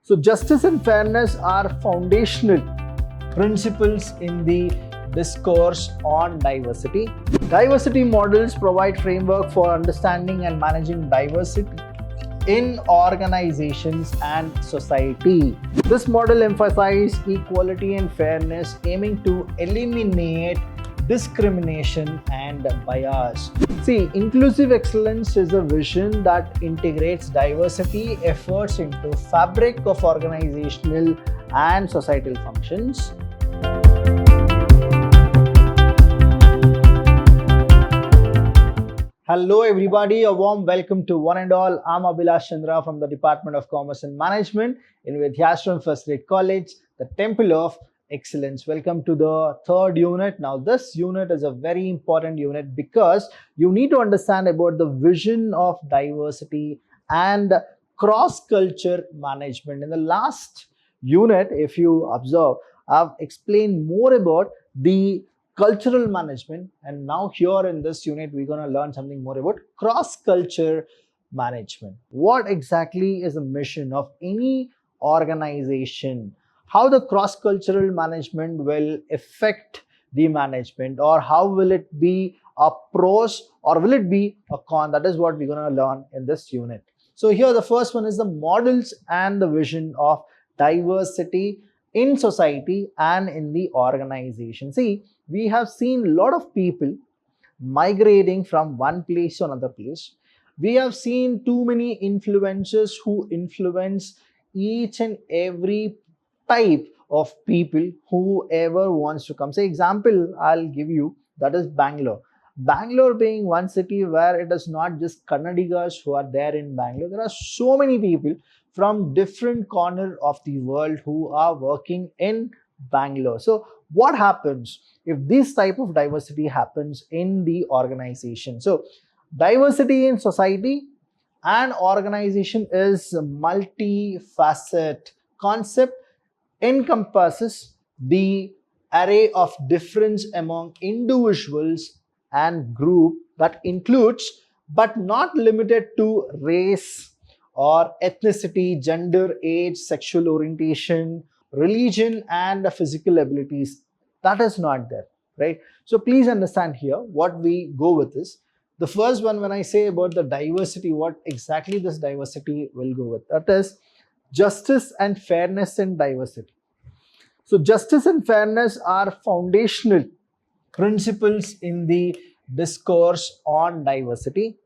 So justice and fairness are foundational principles in the discourse on diversity. Diversity models provide framework for understanding and managing diversity in organizations and society. This model emphasizes equality and fairness, aiming to eliminate discrimination and bias. See, inclusive excellence is a vision that integrates diversity efforts into fabric of organizational and societal functions. Hello everybody, a warm welcome to one and all. I'm Vidhyaashram from the Department of Commerce and Management in Vidhyaashram First Grade College, the Temple of Excellence. Welcome to the third unit. Now this unit is a very important unit because you need to understand about the vision of diversity and cross-culture management. In the last unit, if you observe, I've explained more about the cultural management, and now here in this unit we're going to learn something more about cross-culture management. What exactly is the mission of any organization? How the cross-cultural management will affect the management, or how will it be a pros or will it be a con? That is what we're going to learn in this unit. So here the first one is the models and the vision of diversity in society and in the organization. See, we have seen a lot of people migrating from one place to another place. We have seen too many influencers who influence each and every type of people, whoever wants to come. Say example I'll give you, that is Bangalore. Bangalore being one city where it is not just Kannadigas who are there in Bangalore. There are so many people from different corners of the world who are working in Bangalore. So what happens if this type of diversity happens in the organization? So diversity in society and organization is a multifaceted concept, encompasses the array of difference among individuals and group that includes but not limited to race or ethnicity, gender, age, sexual orientation, religion, and physical abilities. That is not there, right? So please understand here what we go with is the first one. When I say about the diversity, what exactly this diversity will go with, that is justice and fairness in diversity. So justice and fairness are foundational principles in the discourse on diversity.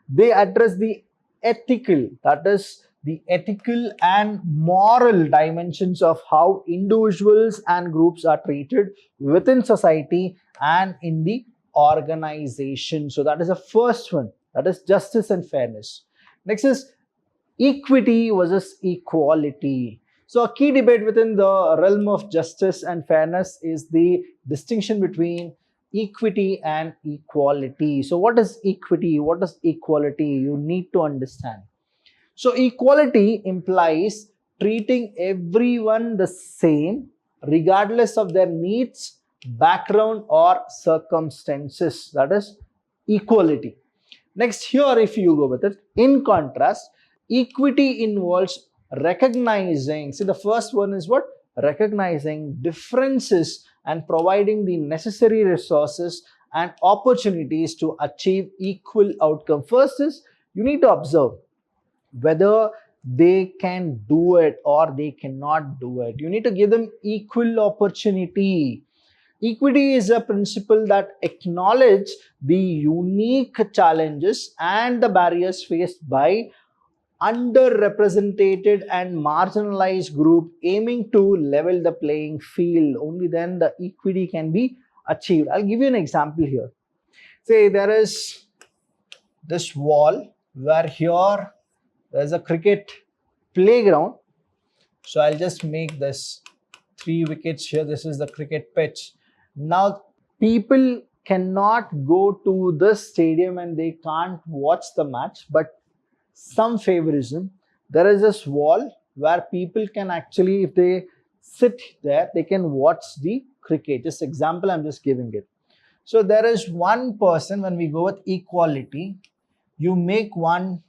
They address the ethical, that is the ethical and moral dimensions of how individuals and groups are treated within society and in the organization. So that is the first one, that is justice and fairness. Next is equity versus equality. So a key debate within the realm of justice and fairness is the distinction between equity and equality. So what is equity? What is equality? You need to understand. So equality implies treating everyone the same regardless of their needs, background, or circumstances. That is equality. Next, here if you go with it, in contrast, equity involves recognizing, see the first one is what? Recognizing differences and providing the necessary resources and opportunities to achieve equal outcome. First is you need to observe whether they can do it or they cannot do it. You need to give them equal opportunity. Equity is a principle that acknowledges the unique challenges and the barriers faced by underrepresented and marginalized group, aiming to level the playing field. Only then the equity can be achieved. I'll give you an example here. Say there is this wall where here there's a cricket playground. So I'll just make this 3 wickets here. This is the cricket pitch. Now people cannot go to this stadium and they can't watch the match, but some favorism. There is this wall where people can actually, if they sit there, they can watch the cricket. Just example I'm just giving it. So there is one person, when we go with equality, you make one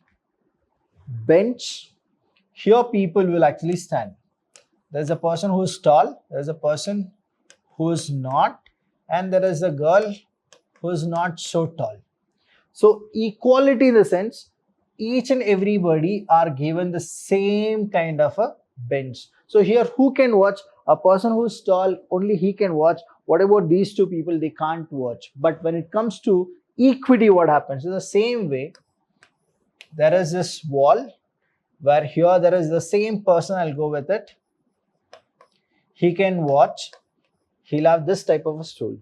bench Here people will actually stand. There's a person who is tall, there's a person who is not, and there is a girl who is not so tall. So equality in the sense, each and everybody are given the same kind of a bench. So here who can watch? A person who is tall, only he can watch. What about these two people? They can't watch. But when it comes to equity, what happens? In the same way, there is this wall where here there is the same person, I'll go with it. He can watch. He'll have this type of a stool.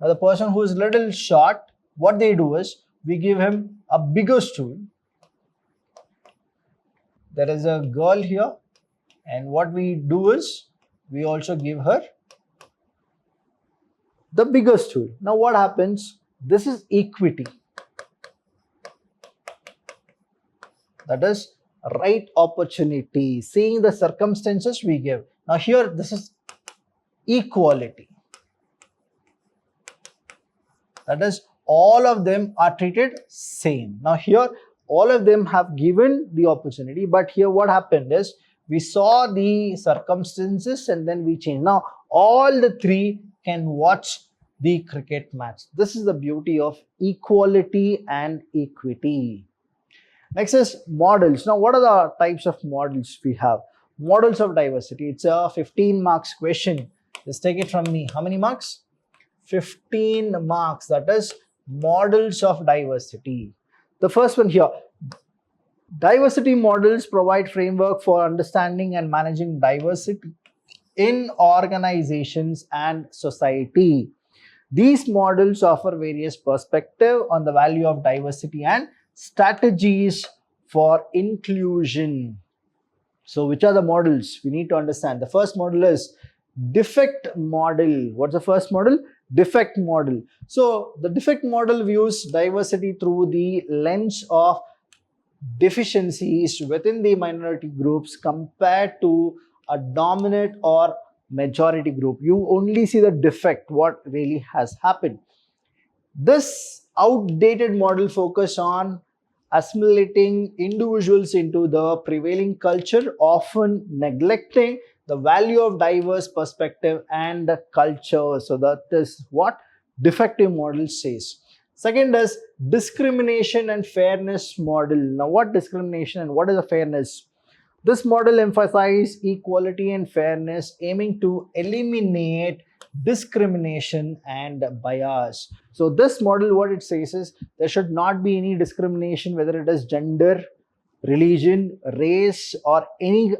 Now the person who is little short, what they do is, we give him a bigger stool. There is a girl here, and what we do is, we also give her the bigger stool. Now what happens? This is equity. That is right opportunity. Seeing the circumstances we give. Now here this is equality. That is, all of them are treated same. Now here all of them have given the opportunity, but here what happened is, we saw the circumstances and then we changed. Now all the three can watch the cricket match. This is the beauty of equality and equity. Next is models. Now what are the types of models we have? Models of diversity. It's a 15 marks question. Just take it from me. How many marks? 15 marks. That is models of diversity. The first one here. Diversity models provide framework for understanding and managing diversity in organizations and society. These models offer various perspectives on the value of diversity and strategies for inclusion. So which are the models we need to understand? The first model is defect model. What's the first model? Defect model. So the defect model views diversity through the lens of deficiencies within the minority groups compared to a dominant or majority group. You only see the defect, what really has happened. This outdated model focus on assimilating individuals into the prevailing culture, often neglecting the value of diverse perspective and culture. So that is what defective model says. Second is discrimination and fairness model. Now what discrimination and what is a fairness? This model emphasizes equality and fairness, aiming to eliminate discrimination and bias. So this model, what it says is, there should not be any discrimination, whether it is gender, religion, race, or any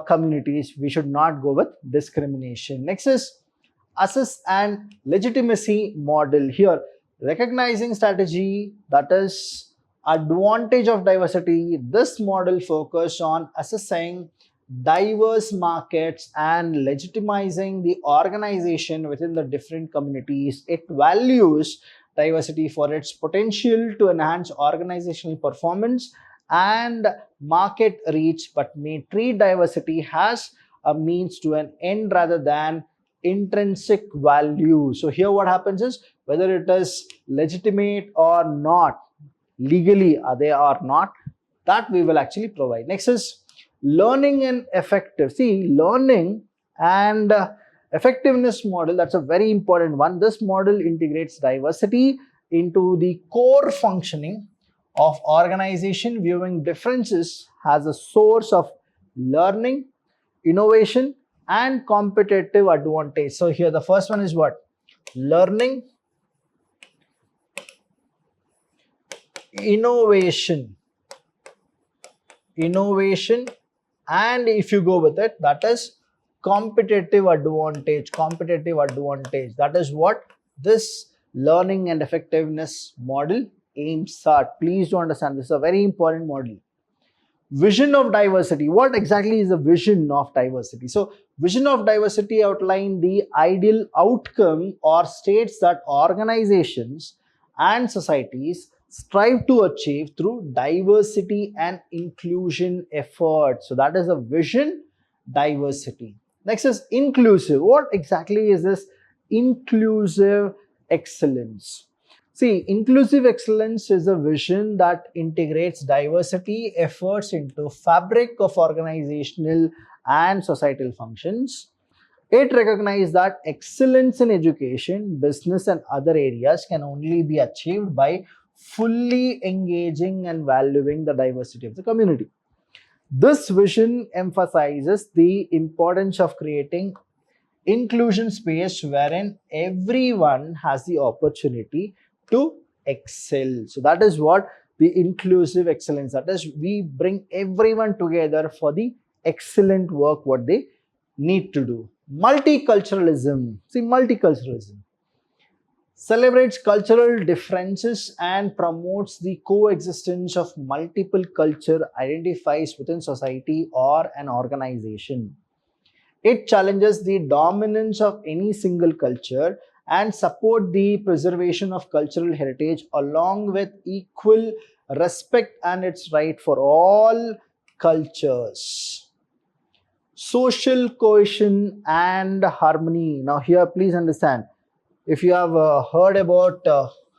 communities. We should not go with discrimination. Next is assess and legitimacy model. Here, recognizing strategy, that is advantage of diversity. This model focuses on assessing diverse markets and legitimizing the organization within the different communities. It values diversity for its potential to enhance organizational performance and market reach, but may treat diversity as a means to an end rather than intrinsic value. So here what happens is, whether it is legitimate or not, legally they are not, that we will actually provide. Next is learning and effective. See, learning and effectiveness model, that's a very important one. This model integrates diversity into the core functioning of organization, viewing differences as a source of learning, innovation, and competitive advantage. So here the first one is what? Learning, innovation, and if you go with it, that is competitive advantage. That is what this learning and effectiveness model aims at. Please do understand, this is a very important model. Vision of diversity. What exactly is the vision of diversity? So vision of diversity outline the ideal outcome or states that organizations and societies strive to achieve through diversity and inclusion efforts. So that is the vision, diversity. Next is inclusive. What exactly is this inclusive excellence? See, inclusive excellence is a vision that integrates diversity efforts into fabric of organizational and societal functions. It recognizes that excellence in education, business, and other areas can only be achieved by fully engaging and valuing the diversity of the community. This vision emphasizes the importance of creating inclusion space wherein everyone has the opportunity to excel. So that is what the inclusive excellence, that is, we bring everyone together for the excellent work what they need to do. Multiculturalism. See, multiculturalism celebrates cultural differences and promotes the coexistence of multiple culture identifies within society or an organization. It challenges the dominance of any single culture and support the preservation of cultural heritage along with equal respect and its right for all cultures. Social cohesion and harmony. Now here please understand, if you have heard about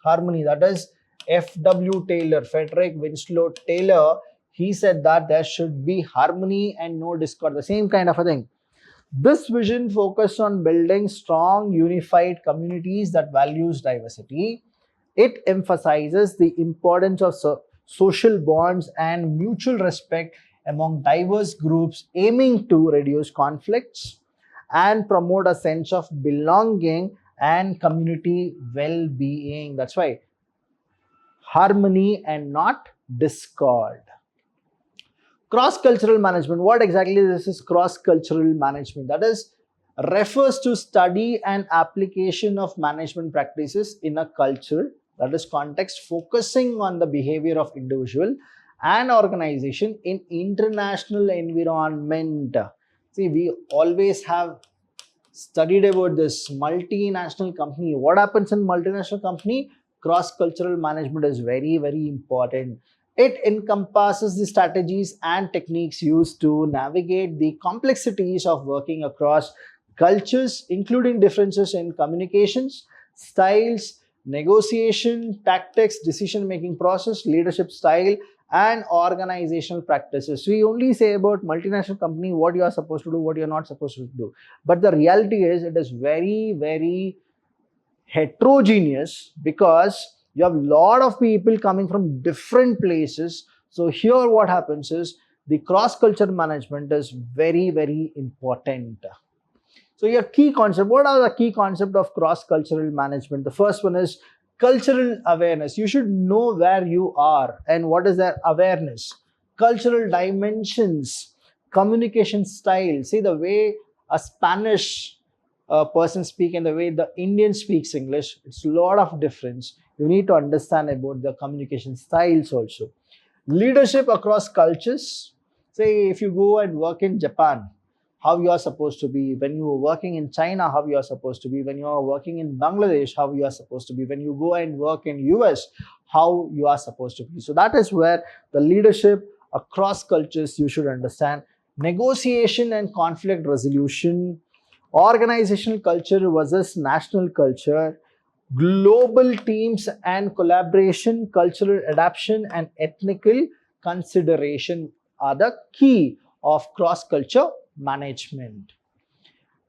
harmony, that is F.W. Taylor, Frederick Winslow Taylor, he said that there should be harmony and no discord, the same kind of a thing. This vision focused on building strong, unified communities that values diversity. It emphasizes the importance of social bonds and mutual respect among diverse groups, aiming to reduce conflicts and promote a sense of belonging and community well-being. That's why harmony and not discord. Cross-cultural management. What exactly this is cross-cultural management? That is, refers to study and application of management practices in a culture, that is context, focusing on the behavior of individual and organization in international environment. See, we always have studied about this multinational company. What happens in multinational company? Cross-cultural management is very, very important. It encompasses the strategies and techniques used to navigate the complexities of working across cultures, including differences in communications, styles, negotiation, tactics, decision-making process, leadership style, and organizational practices. We only say about multinational company what you are supposed to do, what you are not supposed to do. But the reality is it is very, very heterogeneous because you have a lot of people coming from different places. So here what happens is the cross-culture management is very, very important. So your key concept, what are the key concepts of cross-cultural management? The first one is cultural awareness. You should know where you are and what is that awareness. Cultural dimensions, communication style. See, the way a Spanish person speaks and the way the Indian speaks English, it's a lot of difference. You need to understand about the communication styles also. Leadership across cultures. Say if you go and work in Japan, how you are supposed to be. When you are working in China, how you are supposed to be. When you are working in Bangladesh, how you are supposed to be. When you go and work in US, how you are supposed to be. So that is where the leadership across cultures you should understand. Negotiation and conflict resolution, organizational culture versus national culture, global teams and collaboration, cultural adaptation, and ethnical consideration are the key of cross-culture management.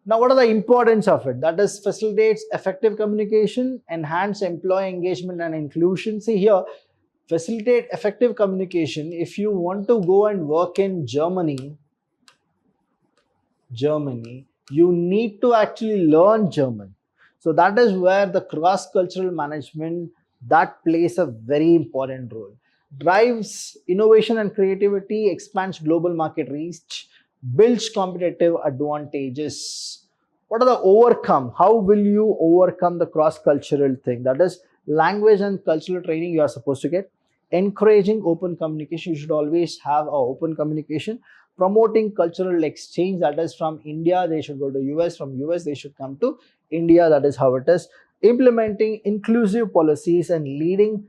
Now, what are the importance of it? That is, facilitates effective communication, enhance employee engagement and inclusion. See here, facilitate effective communication. If you want to go and work in Germany, you need to actually learn German. So that is where the cross-cultural management, that plays a very important role. Drives innovation and creativity, expands global market reach, builds competitive advantages. What are the overcome? How will you overcome the cross-cultural thing? That is, language and cultural training you are supposed to get. Encouraging open communication. You should always have an open communication. Promoting cultural exchange, that is, from India they should go to US, from US they should come to India, that is how it is. Implementing inclusive policies and leading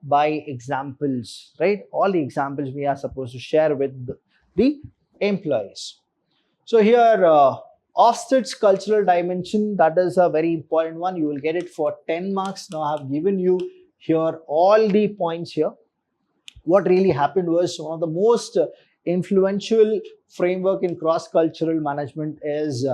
by examples, right? All the examples we are supposed to share with the employees. So here Hofstede's cultural dimension, that is a very important one. You will get it for 10 marks. Now I have given you here all the points here. What really happened was, one of the most influential framework in cross-cultural management is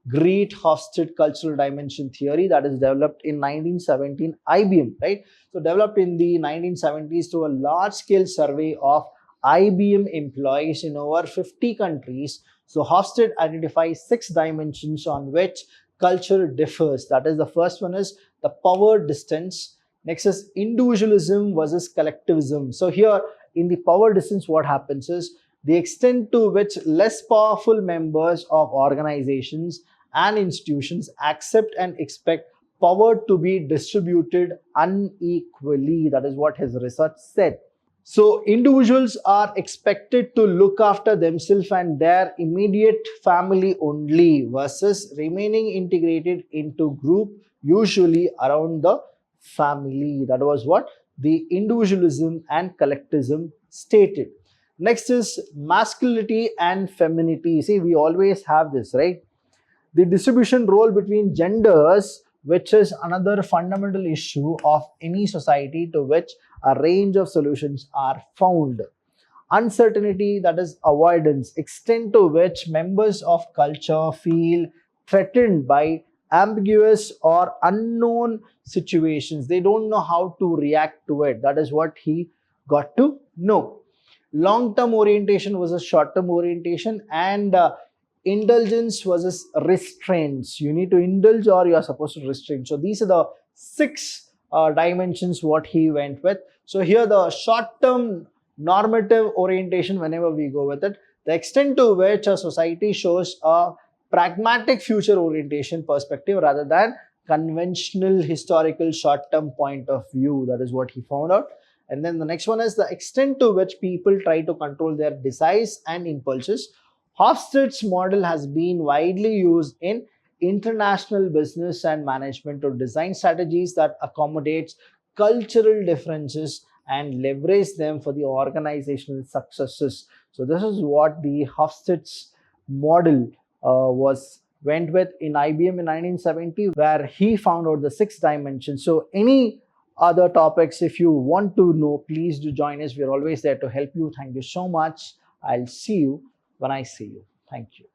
Great Hofstede Cultural Dimension Theory, that is developed in 1917 IBM, right? So developed in the 1970s to a large-scale survey of IBM employees in over 50 countries. So Hofstede identifies 6 dimensions on which culture differs. That is, the first one is the power distance. Next is individualism versus collectivism. So here in the power distance, what happens is the extent to which less powerful members of organizations and institutions accept and expect power to be distributed unequally. That is what his research said. So individuals are expected to look after themselves and their immediate family only, versus remaining integrated into group, usually around the family. That was what the individualism and collectivism stated. Next is masculinity and femininity. See, we always have this, right? The distribution role between genders, which is another fundamental issue of any society, to which a range of solutions are found. Uncertainty, that is avoidance, extent to which members of culture feel threatened by ambiguous or unknown situations. They don't know how to react to it. That is what he got to know. Long-term orientation versus short-term orientation, and indulgence versus restraints. You need to indulge or you are supposed to restrain. So these are the 6 dimensions what he went with. So here the short-term normative orientation, whenever we go with it, the extent to which a society shows a pragmatic future orientation perspective rather than conventional historical short-term point of view. That is what he found out. And then the next one is the extent to which people try to control their desires and impulses. Hofstede's model has been widely used in international business and management to design strategies that accommodates cultural differences and leverage them for the organizational successes. So this is what the Hofstede's model went with in IBM in 1970, where he found out the 6 dimensions. So any other topics, if you want to know, please do join us. We're always there to help you. Thank you so much. I'll see you when I see you. Thank you.